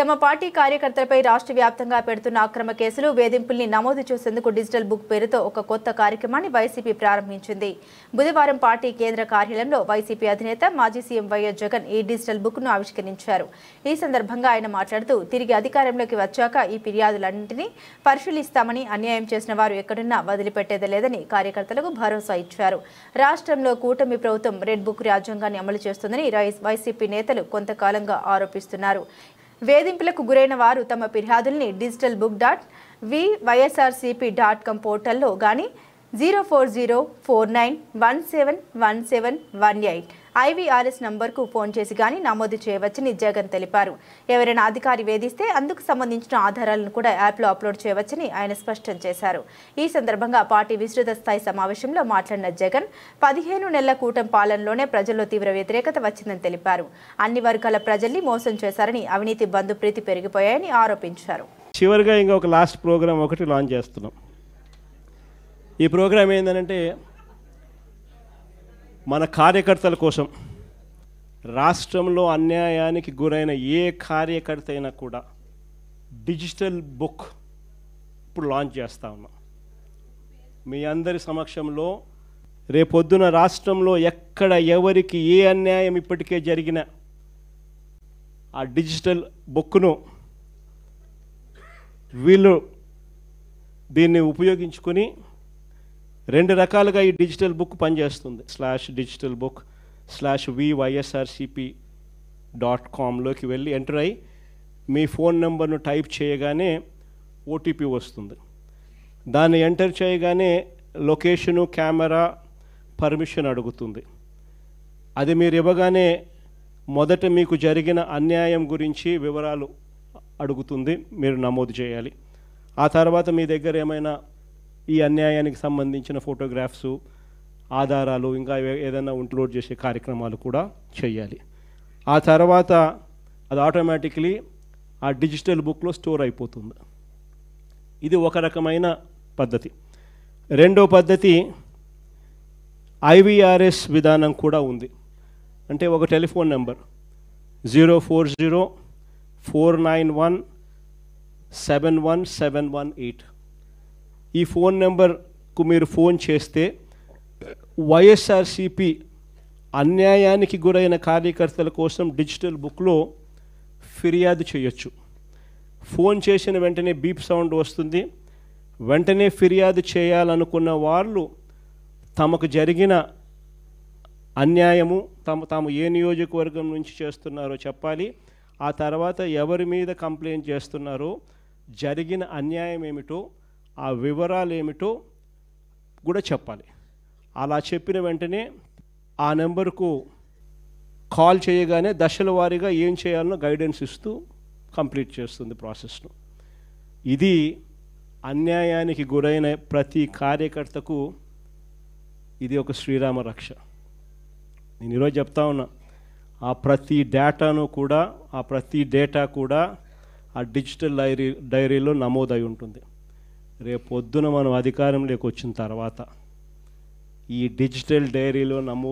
తమ పార్టీ కార్యకర్తలపై రాష్ట్ర వ్యాప్తంగా పెడుతున్న అక్రమ కేసులు వేధింపుల్ని నమోదు చేసేందుకు డిజిటల్ బుక్ పేరుతో ఒక కొత్త కార్యక్రమాన్ని వైసీపీ ప్రారంభించింది. బుధవారం పార్టీ కేంద్ర కార్యాలయంలో వైసీపీ అధినేత మాజీ సీఎం వైఎస్ జగన్ ఈ డిజిటల్ బుక్ ను ఆవిష్కరించారు. ఈ సందర్భంగా ఆయన మాట్లాడుతూ తిరిగి అధికారంలోకి వచ్చాక ఈ ఫిర్యాదులన్నింటినీ పరిశీలిస్తామని, అన్యాయం చేసిన వారు ఎక్కడున్నా వదిలిపెట్టేది లేదని కార్యకర్తలకు భరోసా ఇచ్చారు. రాష్ట్రంలో కూటమి ప్రభుత్వం రెడ్ బుక్ రాజ్యాంగాన్ని అమలు చేస్తుందని వైసీపీ నేతలు కొంతకాలంగా ఆరోపిస్తున్నారు. వేధింపులకు గురైన వారు తమ ఫిర్యాదుల్ని digitalbook.vySRCP.com పోర్టల్లో గాని 04049171718 IVRS నంబర్కు ఫోన్ చేసి గాని నమోదు చేయవచ్చని జగన్ తెలిపారు. ఎవరైనా అధికారి వేధిస్తే అందుకు సంబంధించిన ఆధారాలను కూడా యాప్లో అప్లోడ్ చేయవచ్చని ఆయన స్పష్టం చేశారు. ఈ సందర్భంగా పార్టీ విస్తృత స్థాయి సమావేశంలో మాట్లాడిన జగన్ 15 నెలల కూటమి పాలనలోనే ప్రజల్లో తీవ్ర వ్యతిరేకత వచ్చిందని తెలిపారు. అన్ని వర్గాల ప్రజల్ని మోసం చేశారని, అవినీతి బంధుప్రీతి పెరిగిపోయాయని ఆరోపించారు. చివరిగా ఇంకొక లాస్ట్ ప్రోగ్రామ్ ఒకటి లాంచ్ చేస్తున్నాం. ఈ ప్రోగ్రామ్ ఏంటంటే మన కార్యకర్తల కోసం, రాష్ట్రంలో అన్యాయానికి గురైన ఏ కార్యకర్త అయినా కూడా డిజిటల్ బుక్ ఇప్పుడు లాంచ్ చేస్తూ ఉన్నాం. మీ అందరి సమక్షంలో రేపొద్దున రాష్ట్రంలో ఎక్కడ ఎవరికి ఏ అన్యాయం ఇప్పటికే జరిగినా ఆ డిజిటల్ బుక్ను వీళ్ళు దీన్ని ఉపయోగించుకొని రెండు రకాలుగా ఈ డిజిటల్ బుక్ పనిచేస్తుంది. /digitalbook/vySRCP.comలోకి వెళ్ళి ఎంటర్ అయ్యి మీ ఫోన్ నెంబర్ను టైప్ చేయగానే ఓటీపీ వస్తుంది. దాన్ని ఎంటర్ చేయగానే లొకేషను, కెమెరా, పర్మిషన్ అడుగుతుంది. అది మీరు ఇవ్వగానే మొదట మీకు జరిగిన అన్యాయం గురించి వివరాలు అడుగుతుంది, మీరు నమోదు చేయాలి. ఆ తర్వాత మీ దగ్గర ఏమైనా ఈ అన్యాయానికి సంబంధించిన ఫోటోగ్రాఫ్సు, ఆధారాలు, ఇంకా ఏదైనా అప్లోడ్ చేసే కార్యక్రమాలు కూడా చేయాలి. ఆ తర్వాత అది ఆటోమేటిక్లీ ఆ డిజిటల్ బుక్లో స్టోర్ అయిపోతుంది. ఇది ఒక రకమైన పద్ధతి. రెండో పద్ధతి IVRS విధానం కూడా ఉంది. అంటే ఒక టెలిఫోన్ నెంబర్ 04049171718 ఈ ఫోన్ నెంబర్కు మీరు ఫోన్ చేస్తే వైఎస్ఆర్సిపి అన్యాయానికి గురైన కార్యకర్తల కోసం డిజిటల్ బుక్లో ఫిర్యాదు చేయొచ్చు. ఫోన్ చేసిన వెంటనే బీప్ సౌండ్ వస్తుంది. వెంటనే ఫిర్యాదు చేయాలనుకున్న వాళ్ళు తమకు జరిగిన అన్యాయము, తాము ఏ నియోజకవర్గం నుంచి చేస్తున్నారో చెప్పాలి. ఆ తర్వాత ఎవరి మీద కంప్లైంట్ చేస్తున్నారో, జరిగిన అన్యాయం ఏమిటో, ఆ వివరాలు ఏమిటో కూడా చెప్పాలి. అలా చెప్పిన వెంటనే ఆ నెంబర్కు కాల్ చేయగానే దశల వారీగా ఏం చేయాలనో గైడెన్స్ ఇస్తూ కంప్లీట్ చేస్తుంది ప్రాసెస్ను. ఇది అన్యాయానికి గురైన ప్రతి కార్యకర్తకు ఇది ఒక శ్రీరామ రక్ష. నేను ఈరోజు చెప్తా ఉన్నా, ఆ ప్రతి డేటా కూడా ఆ డిజిటల్ డైరీలో నమోదై ఉంటుంది. రేపు పొద్దున మనం అధికారంలోకి వచ్చిన తర్వాత ఈ డిజిటల్ డైరీలో నమోదు